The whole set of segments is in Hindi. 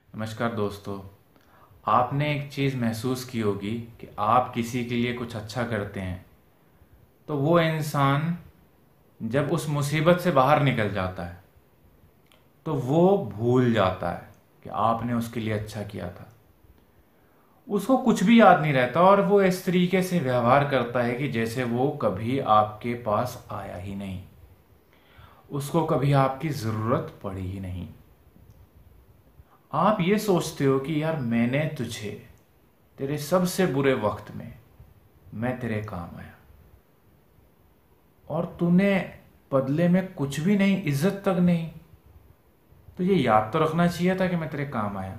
नमस्कार दोस्तों। आपने एक चीज़ महसूस की होगी कि आप किसी के लिए कुछ अच्छा करते हैं तो वो इंसान जब उस मुसीबत से बाहर निकल जाता है तो वो भूल जाता है कि आपने उसके लिए अच्छा किया था। उसको कुछ भी याद नहीं रहता और वो इस तरीके से व्यवहार करता है कि जैसे वो कभी आपके पास आया ही नहीं, उसको कभी आपकी ज़रूरत पड़ी ही नहीं। आप ये सोचते हो कि यार मैंने तुझे तेरे सबसे बुरे वक्त में मैं तेरे काम आया और तूने बदले में कुछ भी नहीं, इज्जत तक नहीं। तो ये याद तो रखना चाहिए था कि मैं तेरे काम आया।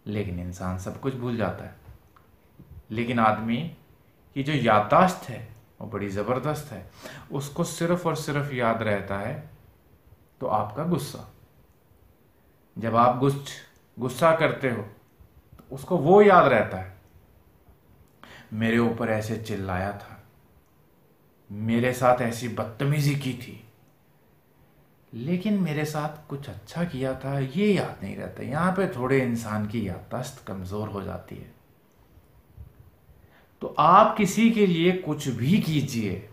लेकिन इंसान सब कुछ भूल जाता है। लेकिन आदमी की जो याददाश्त है वो बड़ी ज़बरदस्त है। उसको सिर्फ और सिर्फ याद रहता है तो आपका गुस्सा। जब आप गुस्सा करते हो तो उसको वो याद रहता है, मेरे ऊपर ऐसे चिल्लाया था, मेरे साथ ऐसी बदतमीजी की थी, लेकिन मेरे साथ कुछ अच्छा किया था, ये याद नहीं रहता। यहां पे थोड़े इंसान की याददाश्त कमजोर हो जाती है। तो आप किसी के लिए कुछ भी कीजिए,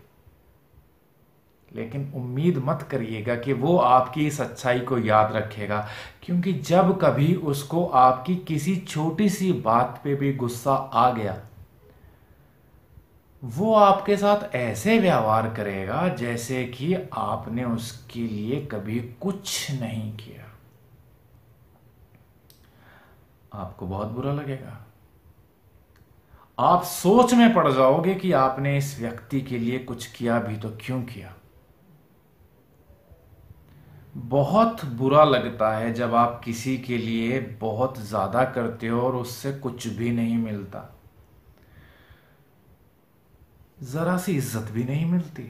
लेकिन उम्मीद मत करिएगा कि वो आपकी इस अच्छाई को याद रखेगा, क्योंकि जब कभी उसको आपकी किसी छोटी सी बात पे भी गुस्सा आ गया, वो आपके साथ ऐसे व्यवहार करेगा जैसे कि आपने उसके लिए कभी कुछ नहीं किया। आपको बहुत बुरा लगेगा। आप सोच में पड़ जाओगे कि आपने इस व्यक्ति के लिए कुछ किया भी तो क्यों किया। बहुत बुरा लगता है जब आप किसी के लिए बहुत ज्यादा करते हो और उससे कुछ भी नहीं मिलता, जरा सी इज्जत भी नहीं मिलती।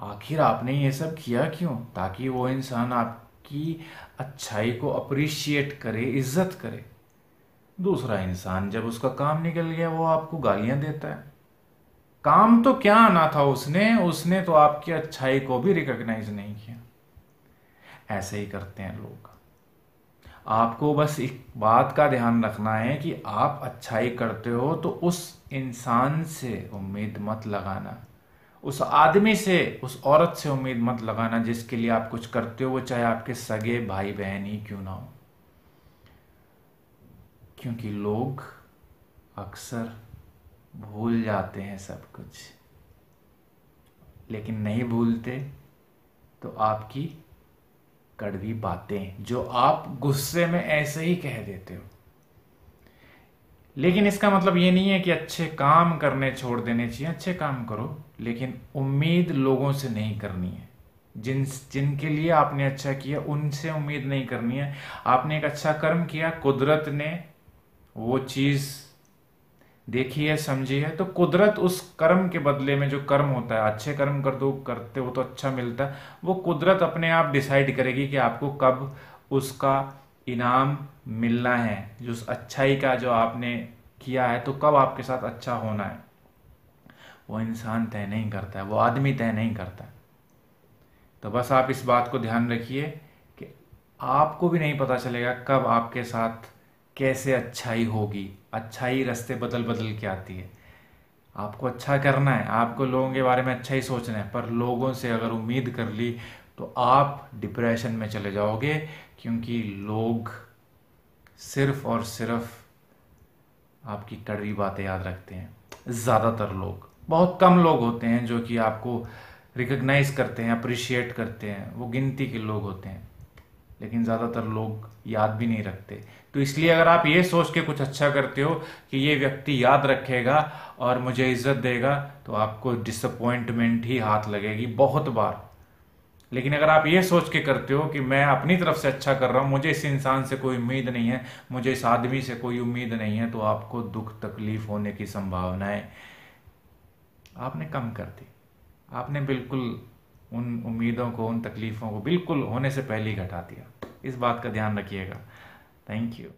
आखिर आपने ये सब किया क्यों? ताकि वो इंसान आपकी अच्छाई को अप्रिशिएट करे, इज्जत करे। दूसरा इंसान जब उसका काम निकल गया वो आपको गालियां देता है। काम तो क्या आना था, उसने उसने तो आपकी अच्छाई को भी रिकॉग्नाइज नहीं किया। ऐसे ही करते हैं लोग। आपको बस एक बात का ध्यान रखना है कि आप अच्छाई करते हो तो उस इंसान से उम्मीद मत लगाना, उस आदमी से, उस औरत से उम्मीद मत लगाना जिसके लिए आप कुछ करते हो, वो चाहे आपके सगे भाई बहन ही क्यों ना हो। क्योंकि लोग अक्सर भूल जाते हैं सब कुछ, लेकिन नहीं भूलते तो आपकी कड़वी बातें जो आप गुस्से में ऐसे ही कह देते हो। लेकिन इसका मतलब ये नहीं है कि अच्छे काम करने छोड़ देने चाहिए। अच्छे काम करो, लेकिन उम्मीद लोगों से नहीं करनी है। जिनके लिए आपने अच्छा किया उनसे उम्मीद नहीं करनी है। आपने एक अच्छा कर्म किया, कुदरत ने वो चीज देखी है, समझी है, तो कुदरत उस कर्म के बदले में, जो कर्म होता है, अच्छे कर्म करते हो तो अच्छा मिलता है, वो कुदरत अपने आप डिसाइड करेगी कि आपको कब उसका इनाम मिलना है। जो उस अच्छाई का जो आपने किया है तो कब आपके साथ अच्छा होना है, वो इंसान तय नहीं करता है, वो आदमी तय नहीं करता है। तो बस आप इस बात को ध्यान रखिए कि आपको भी नहीं पता चलेगा कब आपके साथ कैसे अच्छाई होगी। अच्छाई रास्ते बदल बदल के आती है। आपको अच्छा करना है, आपको लोगों के बारे में अच्छा ही सोचना है, पर लोगों से अगर उम्मीद कर ली तो आप डिप्रेशन में चले जाओगे। क्योंकि लोग सिर्फ और सिर्फ आपकी कड़वी बातें याद रखते हैं। ज़्यादातर लोग, बहुत कम लोग होते हैं जो कि आपको रिकग्नाइज करते हैं, अप्रिशिएट करते हैं, वो गिनती के लोग होते हैं। लेकिन ज़्यादातर लोग याद भी नहीं रखते। तो इसलिए अगर आप ये सोच के कुछ अच्छा करते हो कि ये व्यक्ति याद रखेगा और मुझे इज्जत देगा, तो आपको डिसअपॉइंटमेंट ही हाथ लगेगी बहुत बार। लेकिन अगर आप ये सोच के करते हो कि मैं अपनी तरफ से अच्छा कर रहा हूं, मुझे इस इंसान से कोई उम्मीद नहीं है, मुझे इस आदमी से कोई उम्मीद नहीं है, तो आपको दुख तकलीफ होने की संभावनाएं आपने कम कर दी। आपने बिल्कुल उन उम्मीदों को, उन तकलीफों को बिल्कुल होने से पहले ही घटा दिया। इस बात का ध्यान रखिएगा। Thank you.